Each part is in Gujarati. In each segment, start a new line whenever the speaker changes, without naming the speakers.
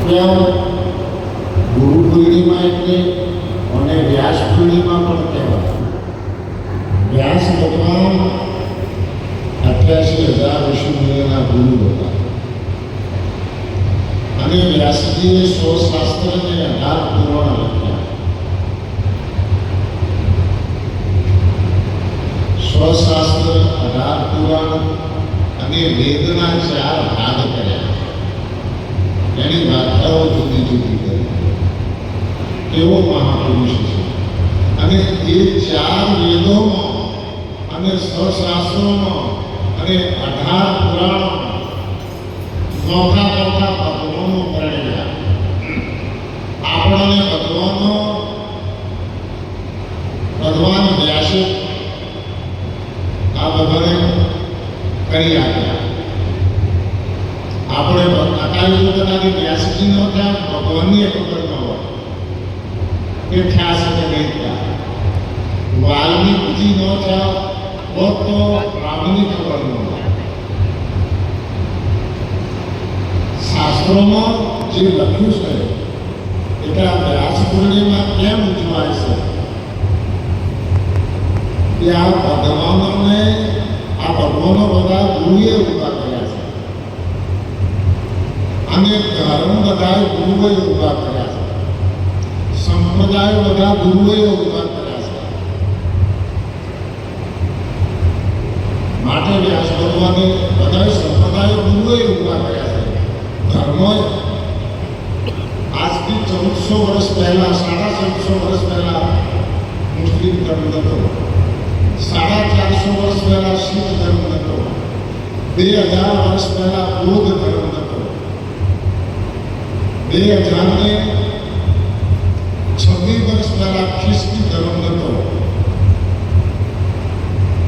ગુરુ પૂર્ણિમા એટલે અને વ્યાસ પૂર્ણિમા પણ કહેવાય. વ્યાસ ભગવાન 88,000 ઋષિમુનિઓના ગુરુ હતા અને વ્યાસજીએ 100 શાસ્ત્ર અને 18 પુરાણ લખ્યા. 100 શાસ્ત્ર, 18 પુરાણ અને વેદના 4 ભાગ કર્યા. એની વ્યાખ્યાઓ જુદી જુદી કરી. એવો મહાપુરુષ છે. અને એ 4 વેદોમાં અને 100 શાસ્ત્રોમાં અને 18 પુરાણોમાં નોખા નોખા ભગવાનો પરણ્યા. આપણને ભગવાન વ્યાસે આ બધાને કરી આપ્યા. આપણે અકાલી પોતાની વ્યાસજી ન થયા, ભગવાનની ખબર ન હોય કે થયા છે કે નહીં થયા. વાલ્મીકજી ન થયા હોત તો રામની ખબર ન હોય. શાસ્ત્રોમાં જે લખ્યું છે એટલે આ વ્યાસ પૂર્ણિમા કેમ ઉજવાય છે કે આ ભગવાનો બધા ગુરુએ ઉભા કર્યા છે અને ધર્મ બધા ગુરુએ ઉભા કર્યા છે. સંપ્રદાય બધા ગુરુએ ઉભા કર્યા છે. માટે વ્યાસ ભગવાને બધા સંપ્રદાયો ગુરુએ ઉભા કર્યા છે. ધર્મ આજથી 1400 વર્ષ પહેલા, 1450 વર્ષ પહેલા મુસ્લિમ ધર્મ હતો. 450 વર્ષ પહેલા શીખ ધર્મ હતો. 2000 વર્ષ પહેલા બૌદ્ધ ધર્મ હતો. 2026 વર્ષ પહેલા ખ્રિસ્તી ધર્મ હતો.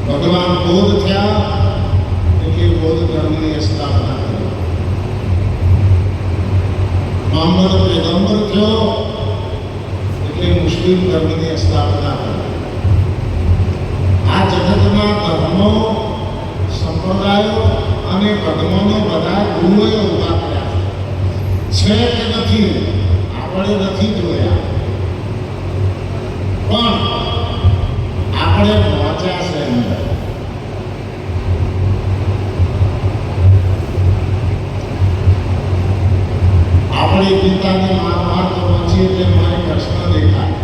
ભગવાન બૌદ્ધ થયા એટલે બૌદ્ધ ધર્મની સ્થાપના કરી. મોહમ્મદ પૈગંબર થયો એટલે મુસ્લિમ ધર્મની સ્થાપના કરી. આ જગતમાં ધર્મો, સંપ્રદાયો અને ભગવાનો બધા ગુરુઓએ ઉભા કર્યા છે કે નથી આપણે નથી જોયા, પણ આપણે પહોંચ્યા છે અંદર. આપણે ગીતાની મહાભારત વાંચીએ એટલે મને કૃષ્ણ દેખાય.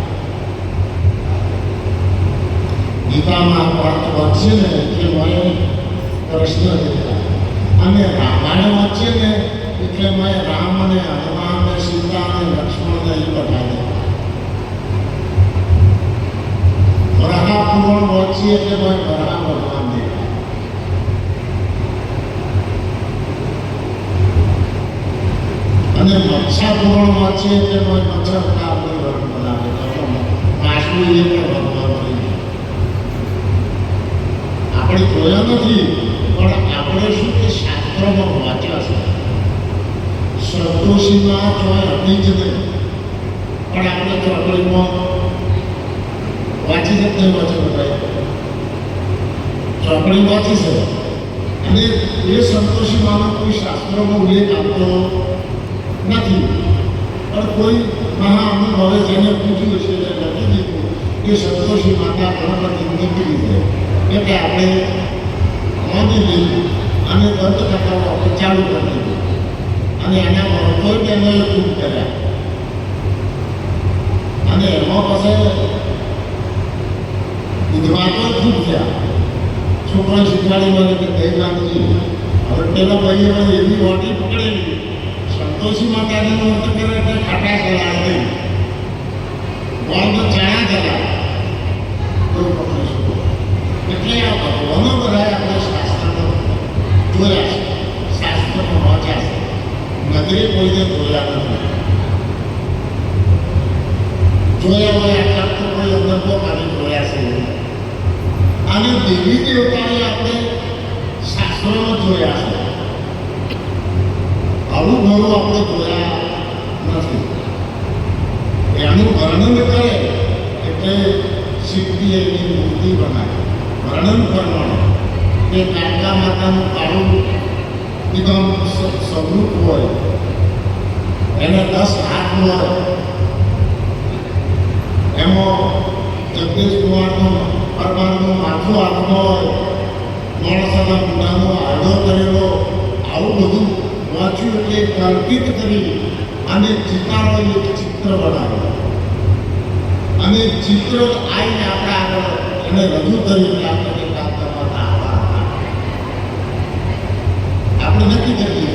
ગીતામાં મહાભારત વાંચીએ ને એટલે મને કૃષ્ણ દેખાય. અને રામાયણ વાંચીએ ને એટલે મને રામ અને હનુમાન ને સીતા અને લક્ષ્મણ ને એ બધા દેખાય. વરાહ પુરાણ વાંચીએ એટલે મને વરાહ ભગવાન દેખાય. અને મત્સ્ય પુરાણ વાંચીએ એટલે મને મત્સ્ય અવતારનું વર્ણન બનાવે. માછલી એ પણ ભગવાન થઈ ગયા. આપણે જોયા નથી, પણ આપણે શું કે શાસ્ત્રોમાં વાંચ્યા છે. સંતોષીમાં જોયા હતી જ નહીં, પણ આપણે ચોપડીમાં વાંચી જ નહીં વાંચે બધા. ચોપડી વાંચી છે અને એ સંતોષીમાંનો કોઈ શાસ્ત્રોમાં ઉલ્લેખ આપતો નથી, પણ કોઈ મહાઅનુભવે જેને પૂછ્યું છે એને લખી દીધું કે સંતોષી માતા ગણપતિ નીકળી છે. એટલે આપણે માની લીધું અને દંતકથાઓ આપણે ચાલુ કરી દીધું અને એના મહત્વ તેમને ખૂબ કર્યા. અને એમાં પછી વિદ્વાનો ખૂબ થયા. છોકરા શીખવાડી મને કે દૈવાનજી હવે પેલા ભાઈએ એવી વાટી પકડેલી સંતોષી માતાનો અર્થ કરે એટલે ખાટા ચલાવે નહીં, ગોળનો ચણા ચલાવે કોઈ પકડી શકો. એટલે આ ભગવાનો બધા આપણે શાસ્ત્રમાં જોયા છે, શાસ્ત્રમાં વાંચ્યા છે. નગરે કોઈને જોયા નથી. જોયા હોય આટલા તો કોઈ અનુભવ મારી જોયા છે. અને દેવી દેવતાને આપણે શાસ્ત્રોમાં જોયા છે. આવું ઘણું આપણે જોયા નથી. એનું વર્ણન કરે એટલે સિદ્ધિ એની મૂર્તિ બનાવે. વર્ણન કરવાનું કે કાળકા માતાનું કાળું એકદમ સ્વરૂપ હોય, એને 10 હાથ હોય એમાં જગદીશ કુમારનો પરમારનું માથું હાથમાં હોય, માણસના ગુનાનો આડો કરેલો, આવું બધું વાંચ્યું એટલે કલ્પિત કરી અને ચિતારો એક ચિત્ર બનાવ્યું અને ચિત્ર આવીને આપણા આગળ એને રજૂ કર્યું કે આપણે કામ કરવાના આપણે નક્કી કરીએ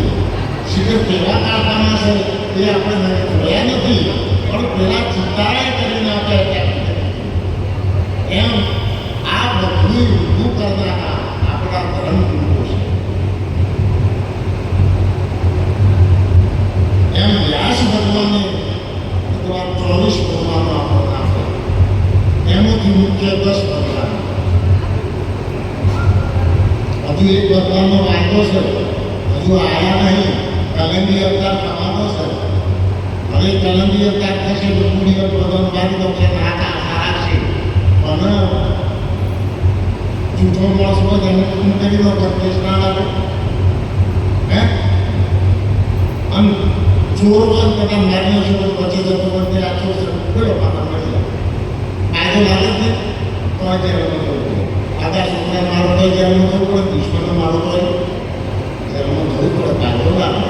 શિખર કેવા કારખાના છે એ આપણે જોયા નથી, પણ પેલા ચિતારે કરીને આપણે એમ આ બધું ઊભું કરનારા આપણા ધર્મગુરુઓ છે. એમ વ્યાસ ભગવાને ભગવાન 24 ભગવાનો આપણને આપે, એમાંથી મુખ્ય 10 ભગવાન. હજુ એક ભગવાનનો વાયદો છે, હજુ આવ્યા નહીં, કલંગી અવતાર થવાનો છે. હવે કલંગી અવતાર થશે તો પૂરી ભગવાન બાદ દોશે નાકા સારા છે, અને જૂઠો માણસ હોય એને પૂર્ણ કરી દો કેસ ના લાગે હે. અને ચોર બંધ કરતા મારી છે બચે જતો બંધ આ ચોર છે બોલો પાકા મળી જાય કાયદો લાગે છે તો આ જેલમાં થવું પડે. આધા છોકરા મારો તો જેલમાં થવું પડે, દુશ્મનો મારો તો જેલમાં થવું પડે, કાયદો લાગે.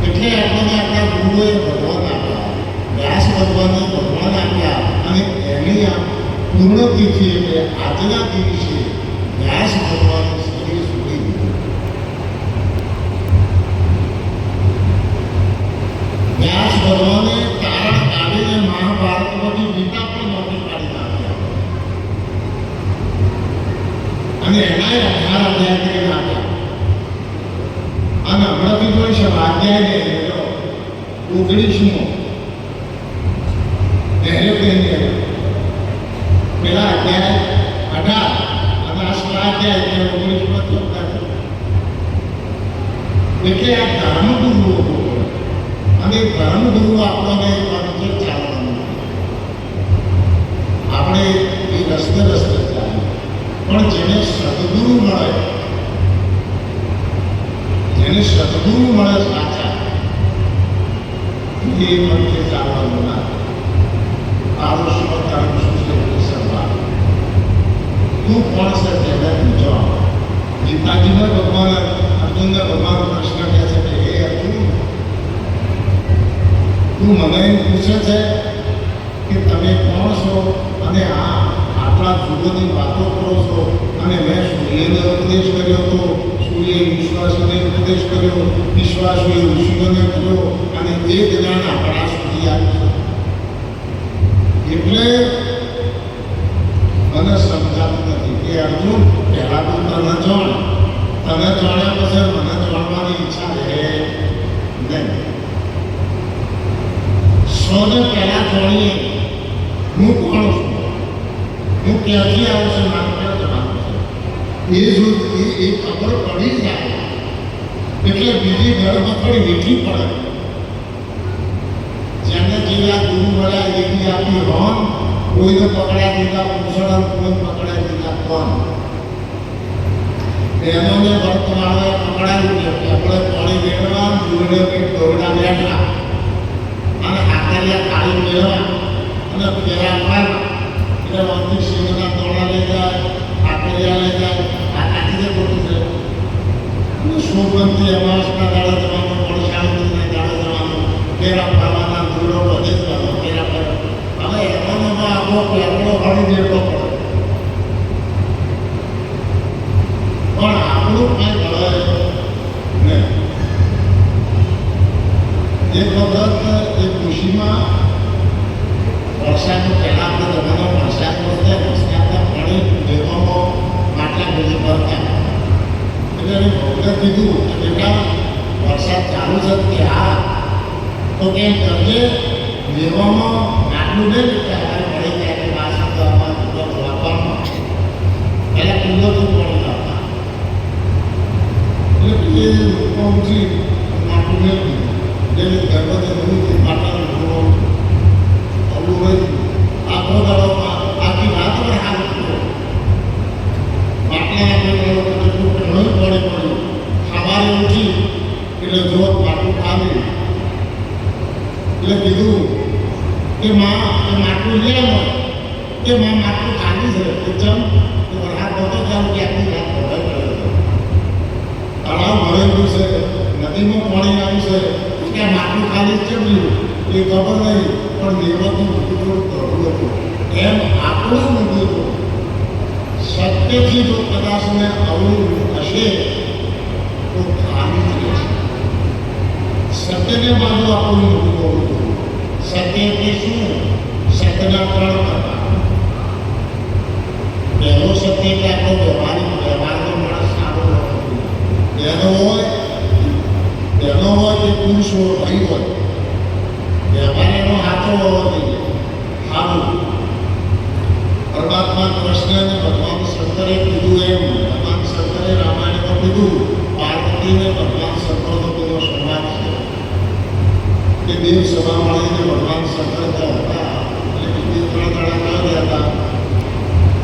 એટલે આપણને આપણા ગુરુએ ભગવાન આપ્યા, વ્યાસ ભગવાને ભગવાન આપ્યા અને એની આ પૂર્ણતિથિ એટલે આજના દિવસે વ્યાસ ભગવાને શરીર સુધી દીધું. વ્યાસ ભગવાને તારણ કાઢીને મહાભારતમાંથી ગીતા પણ નોંધી કાઢી નાખ્યા અને એનાય 18 અધ્યાય કરીને આપ્યા. અને હમણાંથી જોઈ છે અધ્યાય 19મો પેલા અધ્યાય 18 અને આ સ્વાધ્યાય 19માં ચોખ્ખા છે. એટલે આ ધર્મગુરુઓ અને ધર્મગુરુ આપણને પંથે ચાલવાનું, આપણે એ રસ્તે રસ્તે ચાલીએ, પણ જેને સદગુરુ મળે, જેને સદગુરુ મળે સાચા એ પંથે ચાલવાનું ના. તારું સ્વધર્મ શું છે સર્વા તું કોણ છે તેને પૂછો. ગીતાજીને ભગવાન અર્જુનને ભગવાન પ્રશ્ન કહે છે કે હે અર્જુન, તું મને પૂછે છે કે તમે કોણ છો અને આટલા જુગોની વાતો કરો છો, અને મેં સૂર્યને ઉપદેશ કર્યો હતો, સૂર્યે વિશ્વાસને ઉપદેશ કર્યો, વિશ્વાસોએ ઋષિઓને કર્યો અને એ જ્ઞાન આપણા સુધી આવ્યું. એટલે મને સમજાતું નથી કે અર્જુન પહેલા તો તને જાણ, તને જાણ્યા પછી મને જાણવાની ઈચ્છા છે નહીં. સૌને પહેલા જાણીએ હું કોણ છું, હું ક્યાંથી આવું છું, મારે ક્યાં જવાનું છે, એ જો એ ખબર પડી જાય એટલે બીજી ઘરમાં થોડી મીઠી પડે. જેને જેવા ગુરુ મળ્યા એવી આપી હોન, કોઈને પકડ્યા દીધા પૂછડા, કોઈ પકડ્યા દીધા કોણ. બહેનોને વર્તમાનોએ પકડાયું છે કે આપણે પાણી મેળવા, દૂરને કંઈક દોરડા બેઠા અને આકરિયા કાળી મેળવા અને ફેરા મારવા. એટલે અંતિમ સિંહના દોડા લઈ જાય, આકરિયા લઈ જાય, આ કાઢીને ખોટું છે. સોમવંતી અમાસના દાડે જવાનું, વડસાવિત્રીના દાડે જવાનું, ફેરા ફરવાના, દૂરો બધે જવાનું, ફેરા ફરવા. હવે એમાં આપણો પેપડો હળી દેવો પડે, પણ આપણું કંઈ મળે નહીં. એક વખત એક ખુશીમાં વરસાદનો પહેલાં આપણે જવાનો વરસાદ પડશે, વરસાદના પાણી લેવામાં માટલા બધી ભરતા. એટલે એને બહુને કીધું કે બેટા વરસાદ ચાલુ છે કે હા, તો કેમ કરજે લેવામાં આટલું નહીં કે અમારે મળી જાય કે વાસણ કરવામાં કુંડો વાપરવામાં પહેલાં કુંડો તો પડી જતા. એટલે એ લોકો ઉઠી માટલું નહીં એટલે ગર્ભવતી દૂધ માટલાનું અવલું હોય આખો દાડો આખી રાત પણ હાલ માટલા જેટલું ઘણું પડ્યું. સવારે ઉઠી એટલે જો માટલું ખાવી એટલે કીધું કે માં એ માટલું લે હોય કે માં માટલું ખાલી છે કે ચમ કે વરસાદ નહોતો ચાલુ કે આખી રાત ભરાઈ ગયો તળાવ ભરેલું છે નદીમાં પાણી આવ્યું છે કે આ માટલું ખાલી કેમ રહ્યું એ ખબર નહીં પણ નિર્વતું મૂકી થોડું હતું એમ આપણું મૂક્યું હતું સત્યથી જો કદાચ ને અવળું હશે તો ખાલી જ રહેશે સત્યને બાજુ આપણું મૂકવું હોવું સત્ય એટલે શું સત્યના ત્રણ પ્રકાર પહેલો સત્ય એટલે આપણો વ્યવહારનો માણસ સારો એનો હોય કે પુરુષ હોય ભાઈ હોય વ્યવહાર એનો હાથો હોવો જોઈએ સારું પરમાત્મા કૃષ્ણને ભગવાન શંકરે કીધું એમ ભગવાન શંકરે રામાયણમાં કીધું પાર્વતીને ભગવાન શંકરનો પેલો સંવાદ છે કે દેવ સભા મળીને ભગવાન શંકર હતા એટલે કે બે ત્રણ દાડા ગયા હતા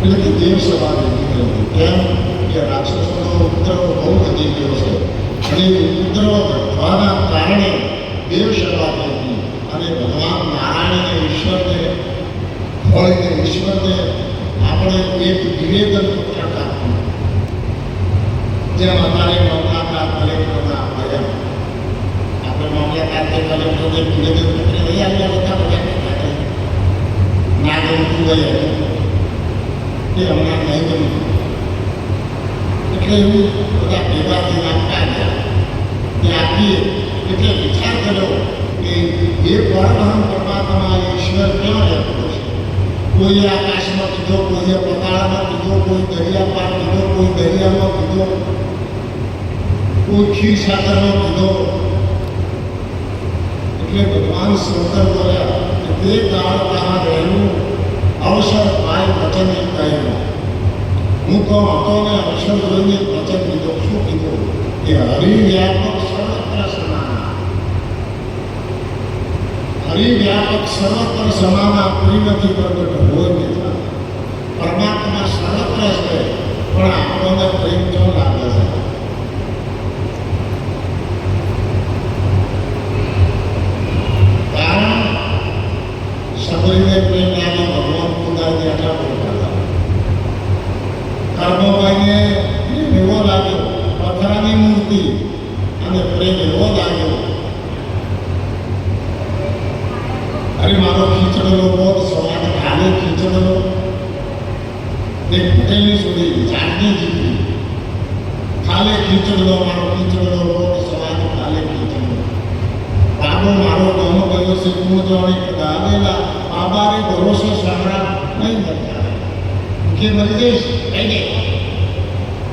એટલે કે દેવ સભા ભેગી થઈ કેમ કે રાક્ષસોનો ઉપદ્રવ બહુ વધી ગયો છે અને ઉપદ્રવ વધવાના કારણે દેવ સભા થઈ અને ભગવાન નારાયણને ઈશ્વરને ફળીને ઈશ્વરને આપણે એક નિવેદન પત્રક આપવું જેમ અમારે મામલાકાર કલેક્ટરના આપ્યા આપણે મામલાકાર કે કલેક્ટરને નિવેદન પત્ર લઈ આવ્યા હતા બધા ના ગમતું હોય એ હમણાં નહીં ગમતું એટલે એવું બધા ભેગા થઈને આપતા ગયા કે આપીએ એટલે વિચાર કર્યો કે એ પરમ પરમાત્મા ઈશ્વર ક્યાં રહેતો છે કોઈએ આકાશમાં કીધો કોઈએ પતાળામાં કીધો કોઈ દરિયા પાર કીધો કોઈ દરિયામાં કીધો કોઈ ખીર સાગરમાં કીધો એટલે ભગવાન શંકર બોલ્યા કે તે કાળ ત્યાં રહેલું અવસર પાય વચન એક કહેલું હું તો હતો ને અવસર જોઈને વચન કીધો શું કીધું કે હરિવ્યાપક સર્વત્ર સમાન હરિવ્યાપક સર્વત્ર સમાના કોઈ નથી પ્રગટ હોય નહીં પરમાત્મા સર્વત્ર છે પણ આપણને પ્રેમ કેવો લાગે છે કારણ સબરીને પ્રેમ લાગે ભગવાન ખુદાને આટલા બોલતા કર્મભાઈને એવો લાગ્યો પથરાની મૂર્તિ અને પ્રેમ એવો લાગ્યો અરે મારો ખીચડેલો બોધ સવારે ખાલે ખીચડેલો એક પટેલની સુધી ચાંદની જીતી ખાલે ખીચડેલો મારો ખીચડેલો બોધ સવારે ખાલે ખીચડેલો બાબો મારો ગમો ગયો છે હું જાણી ગાવેલા બાબાને ભરોસો સાંભળા નહીં મળતા કે મરી જઈશ કઈ દે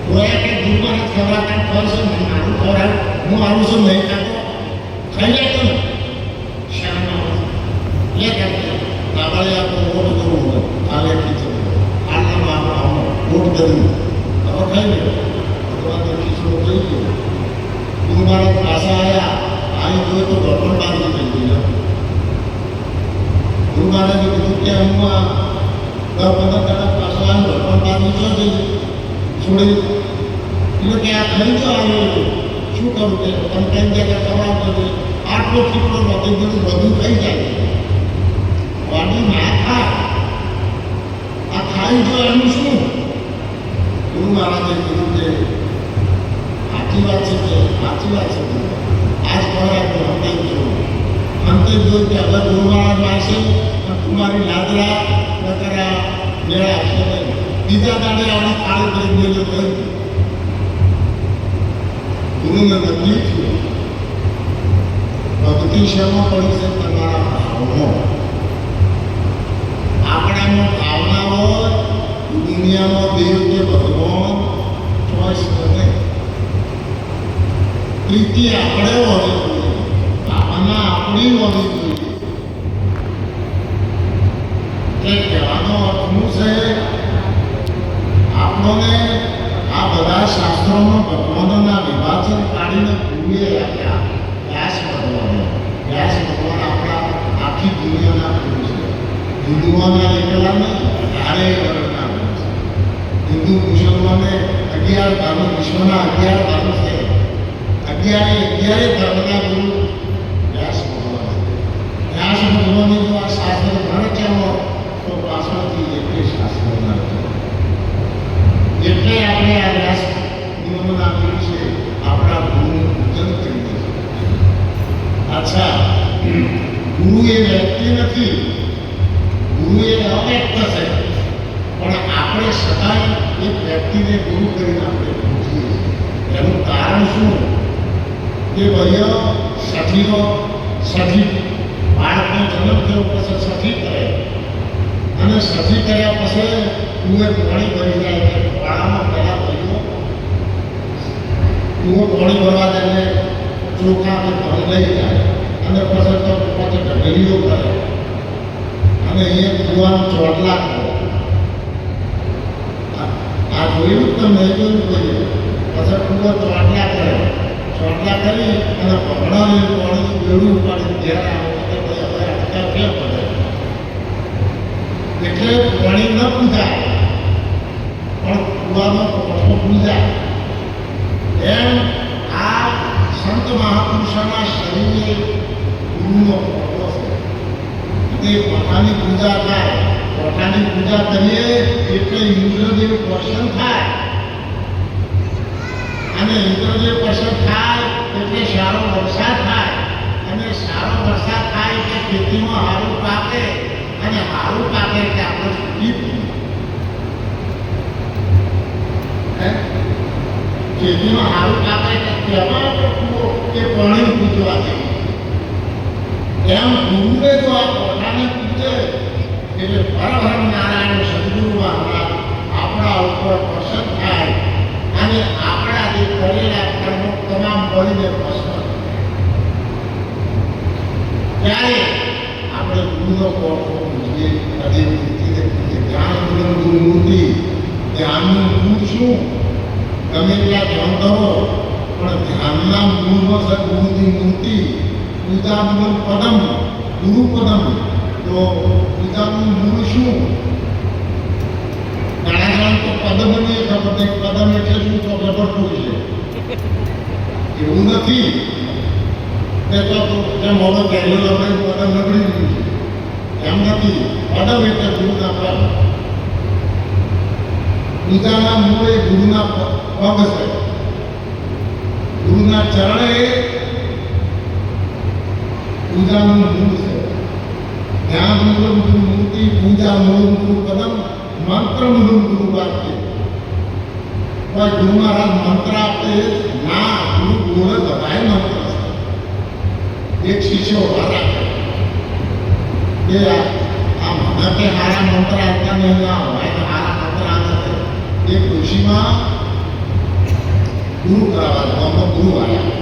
જોયા કે દૂરમાં ખવડાવતા ફરશે મારું ખવડાવ હું આવું છું નહીં ખાતો ખાઈ લેતો ને ये करते बाबा आपको वोट करूँगा आगे खींचो आलना आप वोट करूँ अब खाएंगे भगवान ने खींचो गई तुम्हारा आशा आया आई जो तो गड़बड़ बात नहीं चाहिए गुरु महाराज ने कहा कि हम 10-15 कड़ा पासा आए गड़बड़ बात नहीं चाहिए छोड़े એટલે કે આ ખાઈ જો આવ્યો શું કરું કે તમે કેમ જગ્યા ખવડાવ કરજો આટલો ખીચડો વધી ગયું બધું થઈ જાય વાડી ના ખા આ ખાઈ જો એનું શું ગુરુ મહારાજે કીધું કે સાચી વાત છે આજ ખબર આપણું અંતે જોયું કે હવે ગુરુ મહારાજ મારશે તમારી લાદરા નકરા મેળા આપશે નહીં બીજા દાડે આપણે કાળ કરી દેજો કહ્યું ગુરુને તકલીફ થયું ભક્તિ શેમાં પડી છે તમારા ભાવમાં આપણામાં ભાવના હોય દુનિયામાં દેવ કે ભગવાન ચોઈસ કરે પ્રીતિ આપણે હોવી જોઈએ ભાવના આપણી હોવી જોઈએ એટલે કહેવાનો અર્થ શું છે આપણને આ બધા શાસ્ત્રોમાં ભગવાનોના વિભાજન કાઢીને ગુરુએ આપ્યા વ્યાસ ભગવાન આપણા આખી દુનિયાના ગુરુ છે હિન્દુઓના એકલા નહીં ધારે વર્ગના ગુરુ છે હિન્દુ મુસલમાને 11 ધર્મ વિશ્વના 11 ધર્મ છે 11 ધર્મના ગુરુ વ્યાસ ભગવાન અચ્છા, ગુરુ એ વ્યક્તિ નથી, ગુરુ એ અવ્યક્ત છે, પણ આપણે સદાય એક વ્યક્તિને ગુરુ કરીને આપણે પૂછીએ છીએ. એનું કારણ શું? કે ભાઈઓ સઠી બાળકનો જન્મ થયો પછી સઠી કરે, અને સઠી કર્યા પછી કુએ પાણી ભરી જાય છે. વાળામાં પહેલાં ભાઈઓ કુવો પાણી ભરવા દઈને ચોખા અને ઘઉં લઈ જાય, અને પછી તો પોતે ઢગલીઓ કરે, અને અહીંયા કુવાનું ચોટલા કરે. આ જોયું જ તમે જોયું જોઈએ. પછી કુવો ચોટલા કરે, ચોટલા કરી અને પકડાને પાણીનું બેડું ઉપાડી ઘેર આવે એટલે ભાઈ હવે અટકા ક્યાં પડે, એટલે પાણી ન પૂજાય પણ કુવામાં પોઠો પૂજાય. એમ આ સંત મહાપુરુષોના શરીરે ગુરુનો પોઠો છે. તે પોઠાની પૂજા થાય, પોઠાની પૂજા કરીએ એટલે ઇન્દ્રદેવ પ્રસન્ન થાય, અને ઇન્દ્રદેવ પ્રસન્ન થાય એટલે સારો વરસાદ થાય, અને સારો વરસાદ થાય એટલે ખેતીમાં સારું પાકે, અને સારું પાકે એટલે આપણે સુખી થઈએ. ખેતીમાં સારું પાકે એટલે તેમાં એ પાણી પૂજવા જેવું. એમ ગુરુને જો આ પોતાને પૂજે એટલે પરબ્રહ્મ નારાયણ સદગુરુ મહારાજ આપણા ઉપર પ્રસન્ન થાય, અને આપણા જે કરેલા કર્મો તમામ બળીને પ્રસન્ન. ત્યારે આપણે ગુરુનો પોઠો પૂજીએ, કદી મૂર્તિને પૂજીએ. ધ્યાન ગુરુમૂર્તિ, ધ્યાનનું મૂળ શું? ગમે એટલા ધ્યાન કરો, પણ ધ્યાનના મૂળમાં છે ગુરુની મૂર્તિ. પૂજાનું પદમ, ગુરુ પદમ. તો પૂજાનું મૂળ શું? ઘણા જણ તો પદમને ખબર નહીં, પદમ એટલે શું તો ગબડતું છે. એવું નથી કે તો જેમ હવે પહેલો લગાડ્યું પદમ લગડી ગયું છે, એમ નથી. પદમ એટલે ગુરુના પદ. પૂજાના મૂળ એ ગુરુના પગ છે. ગુરુના ચરણે પૂજાનું મૂળ છે. ધ્યાન મૂલમ ગુરુ મૂર્તિ, પૂજા મૂલમ ગુરુ પદમ, મંત્ર મૂલમ ગુરુ વાક્ય. કોઈ ગુરુ મહારાજ મંત્ર આપે ના, ગુરુ બોલે બધાય મંત્ર છે. એક શિષ્ય ઉભા રાખે કે આ મને કે હારા મંત્ર આપતા નહીં, ના હોય તો હારા મંત્ર આવે છે. એક ઋષિમાં ગુરુ કરાવવા, ગામમાં ગુરુ આવ્યા.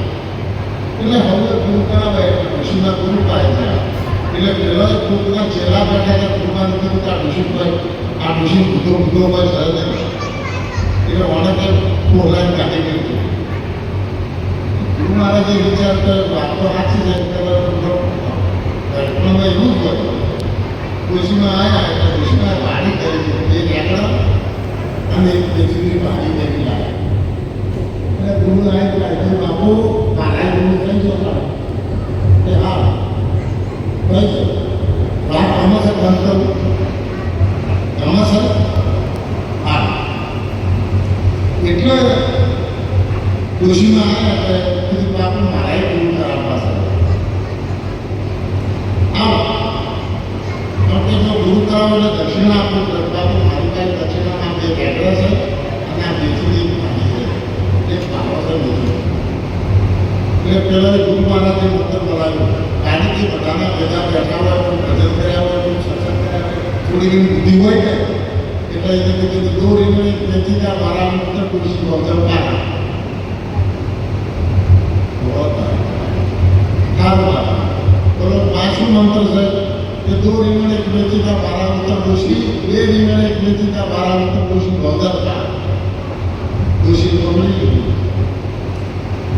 એટલે હવે ગુરુ કરાવે ઋષિના ગુરુ પાસે ગયા. એટલે પેલા ગુરુના ચેલા બેઠા હતા. ગુરુમાં કીધું કે આ ઋષિ બુદ્ધો હોય સહજ નહીં. એટલે મને કે બોલાઈને કાઢી ગયું. ગુરુ મહારાજે વિચાર કર્યો, વાત તો સાચી છે, ઘટનામાં એવું જ હોય. ઋષિમાં આવ્યા એટલે ઋષિમાં વાડી કરી દીધી, એક એકડા અને એક પૃથ્વીની વાડી કરી લાવ્યા. એટલે ગુરુ આવી બાપુ મારા ગુરુ થઈ જતા કે હા ભાઈ વાત ગમે છે, બંધ કરું ગમે છે. હા, એટલે ઋષિમાં આવ્યા એટલે કીધું બાપુ મારા ગુરુ કરાવવા છે. આવો જો ગુરુ કરાવો એટલે દક્ષિણા આપવું પડે. બાપુ મારી પાસે દક્ષિણામાં બે કેન્દ્ર છે, અને આ બેથી પાણી છે, એક પાવો છે બીજું. એટલે પેલા ગુરુ મહારાજે મંત્ર બોલાવ્યો. ગાડીથી બધાના ભેગા બેઠા હોય, ભજન કર્યા હોય, સત્સંગ કર્યા હોય, થોડી ઘણી બુદ્ધિ હોય ને, એટલે એને કીધું દો રીંગણી વેચીતા મારા મંત્ર તુલસી ગૌતમ પાના. બોલો પાછું મંત્ર છે કે દો રીંગણ એક વેચીતા મારા મંત્ર તુલસી, બે રીંગણ એક વેચીતા મારા મંત્ર તુલસી ગૌતમ પાના. તુલસી ગમડી ગયું.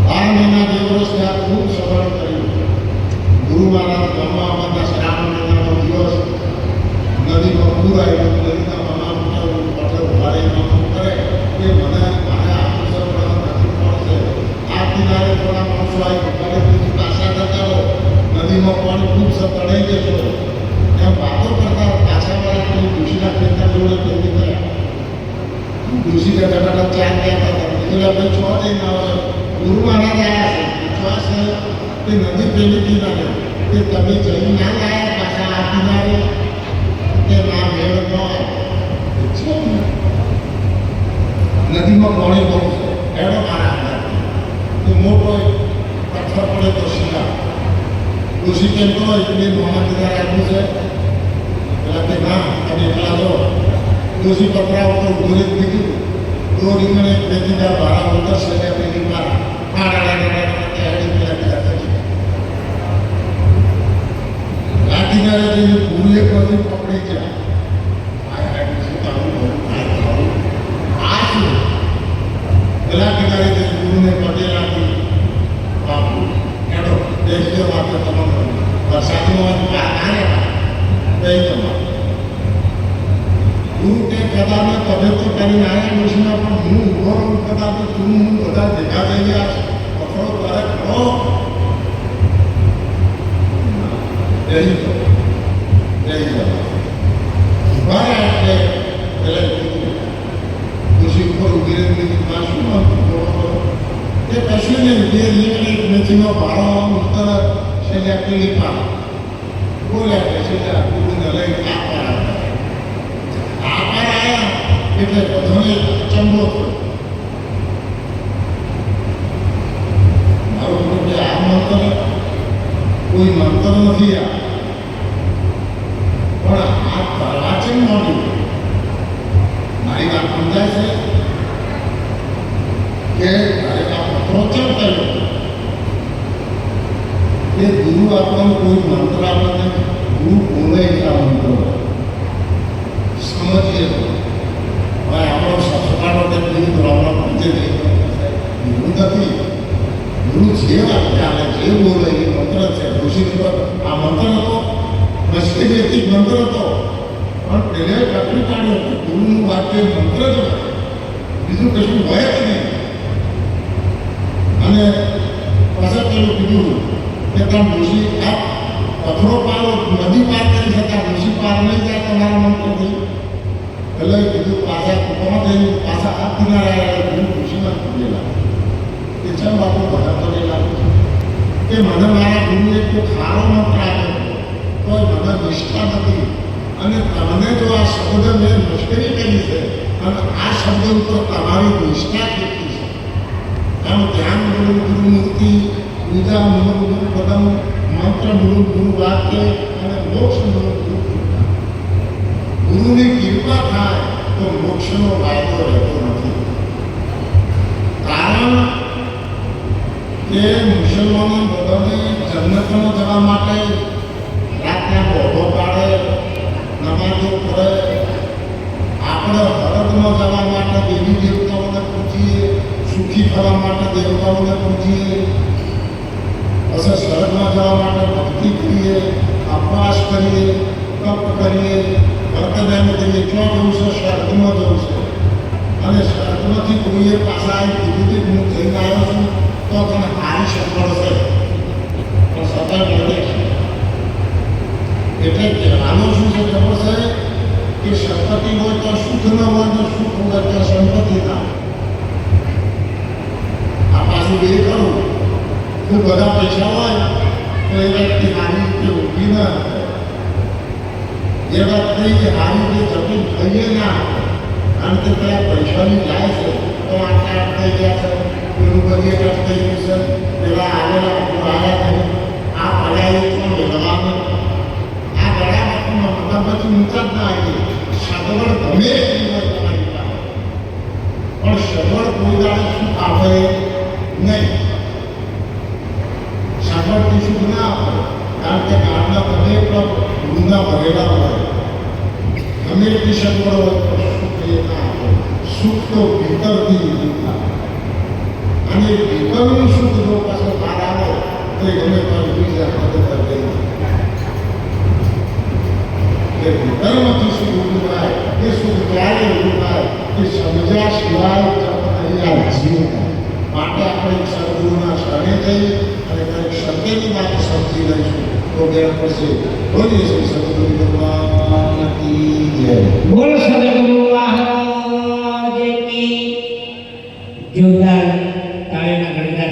12 મહિના 2 વર્ષ ત્યાં ખૂબ સફળ કર્યું. ગુરુ મહારાજ ગામમાં અમારા શ્રાવણ મહિનાનો દિવસ નદીમાં પૂર આવ્યું. નદીના મામા મોટા પટેલ ભારે કામ કરે કે મને મારે આકર્ષણ નથી પડશે. આ કિનારે થોડા માણસો આવી પગથી પાછા જતા રહો, નદીમાં પાણી ખૂબ તણાઈ જશો. એમ વાતો કરતા પાછા વાળા પેલી ડુસીના ખેતર જોડે પેલી ગયા. ડુસી જતા ચાર ગયા હતા. એટલે ભાઈ 6 જઈને આવે. ગુરુ મહારાજ આવ્યા છે, વિશ્વાસ તે નદી પેલી કિનારે તે તમે જઈ ના લાયા પાછા આ કિનારે તે ના મેળ ન આવે નદીમાં પાણી બહુ છે એનો મારા અંદર તો મોટો પથ્થર પડે તો શીલા ડોશી કેમ તો એટલે મોહમ્મદ કિનારે આપ્યું છે પેલા કે ના તમે એકલા જો ડોશી પકડાવો તો ઉભું દીધું તો રીંગણે બે કિનાર ભાડા ઉતરશે ને પેલી માર આ કિનારે જઈને પૂરું એક બાજુ પકડી ગયા પેલા કિનારે તે ગુરુને પટેલ આપી બાપુ એનો દેશીય વાતો તમામ વરસાદમાં આને બે તમામ ગુરુ કે કદાચ તમે તો કરીને આવ્યા ડોશીમાં પણ હું ઉભો રહું કદાચ તું હું બધા ભેગા થઈ ગયા પકડો તારે ખડો જઈ જવા એટલે પેલા ડોશી ઉપર ઉભી રહી શું તે કશું નહીં બે લીકડી મેથીનો ભાડો ઉત્તર છેલ્લે પેલી પા બોલ્યા કે છેલ્લે ગુરુને લઈને આ પાર આવ્યા એટલે બધાને ચંબો થયો મારું કે આ મંત્ર કોઈ મંત્ર નથી આ પણ આ પ્રવાચન માંડ્યું મારી વાત સમજાય છે કે પ્રોચન કર્યો એ ગુરુ આપણને કોઈ મંત્ર આપણને ગુરુ બોલે એટલા મંત્રો સમજીએ તો ભાઈ આપણો સત્સંગાનો તે ગુરુ આપણા પંચે ગુરુ નથી ગુરુ જે વાત ચાલે જે બોલે એ મંત્ર છે ઋષિ આ મંત્ર હતો નસ્કેથી મંત્ર હતો પણ તેને કટરી કાઢ્યો હતો ગુરુનું વાક્ય મંત્ર જ બીજું કશું હોય જ નહીં અને પાછા પેલું કીધું કે તમે ઋષિ આ પથરો પાર નદી પાર કરી શક્યા ઋષિ પાર નહીં જાય તમારા મંત્રથી એટલે કીધું પાછા કૂપમાં જઈને પાછા આ કિનારે આવ્યા ઋષિમાં કૂદેલા કે ચાલ બાપુ બધા કરેલા કે મને મારા ગુરુએ કોઈ ખારો મંત્ર આપ્યો તો મને નિષ્ઠા નથી અને તમને જો આ શબ્દ મેં મુશ્કેલી કરી છે અને આ શબ્દ ઉપર તમારી નિષ્ઠા કેટલી છે આમ ધ્યાન ગુરુ ગુરુમૂર્તિ પૂજા મૂળ ગુરુ પદમ મંત્ર મૂળ ગુરુ વાક્ય અને મોક્ષ મૂળ ગુરુ ગુરુની કૃપા થાય તો મોક્ષનો વાયદો રહેતો નથી કારણ કે મુસલમાનો બધાને જન્નતમાં જવા માટે રાતના બોધો પાડે નમાજો પડે આપણે હરદમાં જવા માટે દેવી દેવતાઓને પૂજીએ સુખી થવા માટે દેવતાઓને પૂજીએ પછી સ્વર્ગમાં જવા માટે ભક્તિ કરીએ અપવાસ કરીએ તપ કરીએ વર્તદાન કરીએ ક્યાં જવું છે સ્વર્ગમાં જવું છે અને સ્વર્ગમાંથી કોઈએ પાછા આવી કીધું કે હું જઈને આવ્યો છું તો તને સારી સફળ છે પણ સફળ મળે એટલે કહેવાનું શું છે ખબર છે કે સંપત્તિ હોય તો સુખ ન હોય તો સુખ હોય તો સંપત્તિ ના આ પાછું એ કરું ખૂબ બધા પૈસા હોય તો એ વ્યક્તિ સારી રીતે ઊભી ના એ વાત થઈ કે સારી રીતે જમીન થઈએ ના કારણ કે પેલા પૈસાની જાય છે તો આટલા થઈ ગયા છે પેલું બધી એક થઈ ગયું છે પેલા આવેલા આવ્યા નહીં આ પડાય પણ લેવાનું આ ગળામાં મતલબ ઊંચા જ ના આવી સગવડ ગમે એટલી હોય તમારી પાસે પણ સગવડ કોઈ દાડે સુખ આપે નહીં સગવડથી સુખ ના આપે કારણ કે ગામના તમે પણ ઊંધા ભરેલા હોય ગમે એટલી સગવડ હોય તો સુખ એ ના આપે સુખ તો ભીતરથી અને ભીતરનું સુખ જો પાછળ બહાર આવે તો એ ગમે પણ બીજા મદદ કરી દે ભીતરમાંથી સુખ ઊભું થાય એ સુખ ક્યારે ઊભું થાય એ સમજ્યા સિવાય અહીંયા જીવ માટે આપણે સદગુરુના શરણે જઈ અને કંઈક સત્યની વાત સમજી લઈશું તો બેન પડશે બોલીએ શ્રી સદગુરુ ભગવાન કી જય
બોલ સદગુરુ મહારાજ કી જોરદાર તાળીના ગણિતા